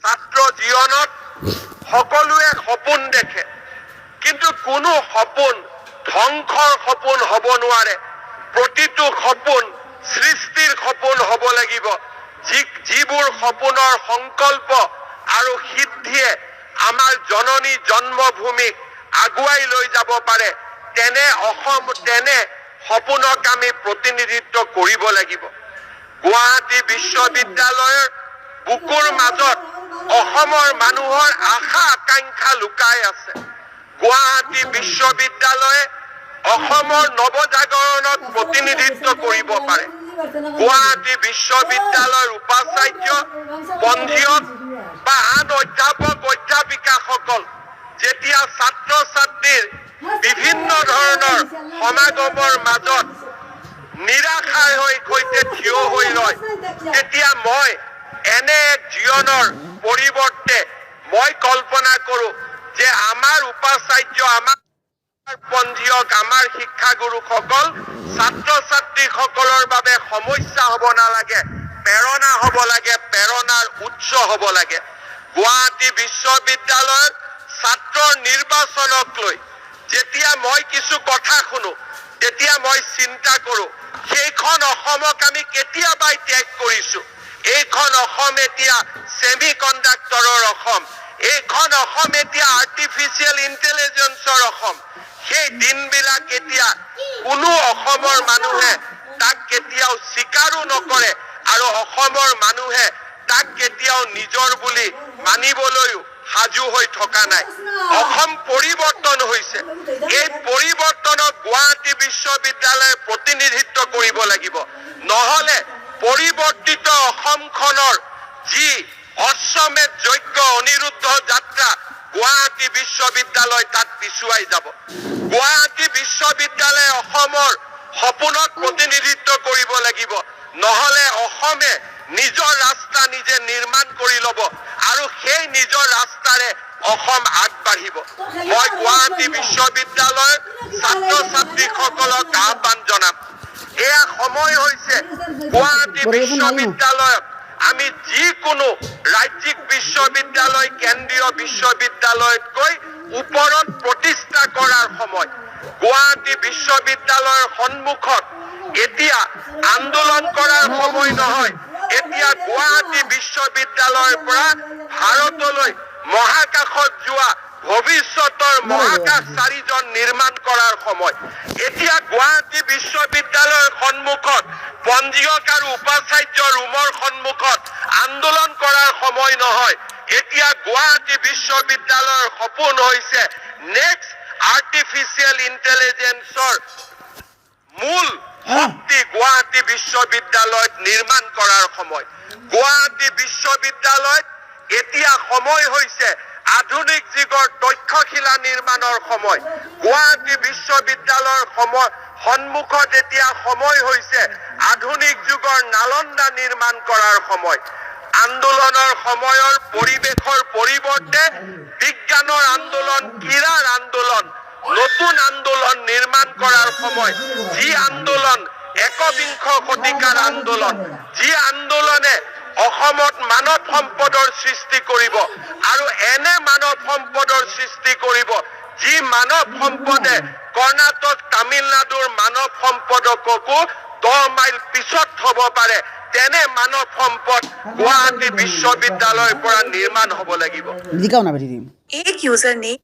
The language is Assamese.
ছাত্ৰ জীৱনত সকলোৱে সপোন দেখে, কিন্তু কোনো সপোন ধ্বংসৰ সপোন হ'ব নোৱাৰে। প্ৰতিটো সপোন সৃষ্টিৰ সপোন হ'ব লাগিব। যিবোৰ সপোনৰ সংকল্প আৰু সিদ্ধিয়ে আমাৰ জননী জন্মভূমিক আগুৱাই লৈ যাব পাৰে, তেনে সপোনক আমি প্ৰতিনিধিত্ব কৰিব লাগিব। গুৱাহাটী বিশ্ববিদ্যালয়ৰ বুকুৰ মাজত অসমৰ মানুহৰ আশা আকাংক্ষা লুকাই আছে। গুৱাহাটী বিশ্ববিদ্যালয়ে অসমৰ নৱজাগৰণক প্ৰতিনিধিত্ব কৰিব পাৰে। গুৱাহাটী বিশ্ববিদ্যালয়ৰ উপাচাৰ্য, পঞ্জীয়ক বা আন অধ্যাপক অধ্যাপিকাসকল যেতিয়া ছাত্ৰ ছাত্ৰীৰ বিভিন্ন ধৰণৰ সমাগমৰ মাজত নিৰাশাৰ সৈতে থিয় হৈ ৰয়, তেতিয়া মই এনে এক জীৱনৰ পৰিৱৰ্তে মই কল্পনা কৰো যে আমাৰ উপাচাৰ্য, আমাৰ পঞ্জীয়ক, আমাৰ শিক্ষাগুৰুসকল ছাত্ৰ ছাত্ৰীসকলৰ বাবে সমস্যা হ'ব নালাগে, প্ৰেৰণা হ'ব লাগে, প্ৰেৰণাৰ উৎস হ'ব লাগে। গুৱাহাটী বিশ্ববিদ্যালয়ৰ ছাত্ৰৰ নিৰ্বাচনক লৈ যেতিয়া মই কিছু কথা শুনো, তেতিয়া মই চিন্তা কৰো সেইখন অসমক আমি কেতিয়াবাই ত্যাগ কৰিছো। এইখন অসম এতিয়া ছেমি কণ্ডাক্টৰৰ অসম, এইখন অসম এতিয়া আৰ্টিফিচিয়েল ইণ্টেলিজেন্সৰ অসম। সেই দিনবিলাক এতিয়া কোনো অসমৰ মানুহে তাক কেতিয়াও স্বীকাৰো নকৰে আৰু অসমৰ মানুহে তাক কেতিয়াও নিজৰ বুলি মানিবলৈও সাজু হৈ থকা নাই। অসম পৰিৱৰ্তন হৈছে, এই পৰিৱৰ্তনক গুৱাহাটী বিশ্ববিদ্যালয়ে প্ৰতিনিধিত্ব কৰিব লাগিব। নহলে পৰিৱৰ্তিত অসমখনৰ যি অশ্বমেধ যজ্ঞ অনিৰুদ্ধ যাত্ৰা, গুৱাহাটী বিশ্ববিদ্যালয় তাত পিছুৱাই যাব। গুৱাহাটী বিশ্ববিদ্যালয়ে অসমৰ সপোনক প্ৰতিনিধিত্ব কৰিব লাগিব, নহলে অসমে নিজৰ ৰাস্তা নিজে নিৰ্মাণ কৰি ল'ব আৰু সেই নিজৰ ৰাস্তাৰে অসম আগবাঢ়িব। মই গুৱাহাটী বিশ্ববিদ্যালয়ৰ ছাত্ৰ ছাত্ৰীসকলক আহ্বান জনাম, এয়া সময় হৈছে গুৱাহাটী বিশ্ববিদ্যালয়ক আমি যিকোনো ৰাজ্যিক বিশ্ববিদ্যালয়, কেন্দ্ৰীয় বিশ্ববিদ্যালয়তকৈ ওপৰত প্ৰতিষ্ঠা কৰাৰ সময়। গুৱাহাটী বিশ্ববিদ্যালয়ৰ সন্মুখত এতিয়া আন্দোলন কৰাৰ সময় নহয়, এতিয়া গুৱাহাটী বিশ্ববিদ্যালয়ৰ পৰা ভাৰতলৈ মহাকাশত যোৱা ভৱিষ্যতৰ মহাকাশচাৰীজন নিৰ্মাণ কৰাৰ সময়। এতিয়া গুৱাহাটী বিশ্ববিদ্যালয়ৰ সন্মুখত পঞ্জীয়ক আৰু উপাচাৰ্য ৰুমৰ সন্মুখত আন্দোলন কৰাৰ সময় নহয়, এতিয়া গুৱাহাটী বিশ্ববিদ্যালয়ৰ সপোন হৈছে নেক্সট আৰ্টিফিচিয়েল ইণ্টেলিজেন্সৰ মূল শক্তি গুৱাহাটী বিশ্ববিদ্যালয়ত নিৰ্মাণ কৰাৰ সময়। গুৱাহাটী বিশ্ববিদ্যালয়ত এতিয়া সময় হৈছে আধুনিক যুগৰ তক্ষশিলা নিৰ্মাণৰ সময়। গুৱাহাটী বিশ্ববিদ্যালয়ৰ সন্মুখত এতিয়া সময় হৈছে আধুনিক যুগৰ নালন্দা নিৰ্মাণ কৰাৰ সময়। আন্দোলনৰ সময়ৰ পৰিৱেশৰ পৰিৱৰ্তে বিজ্ঞানৰ আন্দোলন, ক্ৰীড়াৰ আন্দোলন, নতুন আন্দোলন নিৰ্মাণ কৰাৰ সময়। যি আন্দোলন একবিংশ শতিকাৰ আন্দোলন, যি আন্দোলনে অসমত মানৱ সম্পদৰ সৃষ্টি কৰিব আৰু এনে মানৱ সম্পদৰ সৃষ্টি কৰিব যি মানৱ সম্পদে কৰ্ণাটক, তামিলনাডুৰ মানৱ সম্পদকো 10 মাইল পিছত থব পাৰে, তেনে মানৱ সম্পদ গুৱাহাটী বিশ্ববিদ্যালয়ৰ পৰা নিৰ্মাণ হ'ব লাগিব। एक यूजर ने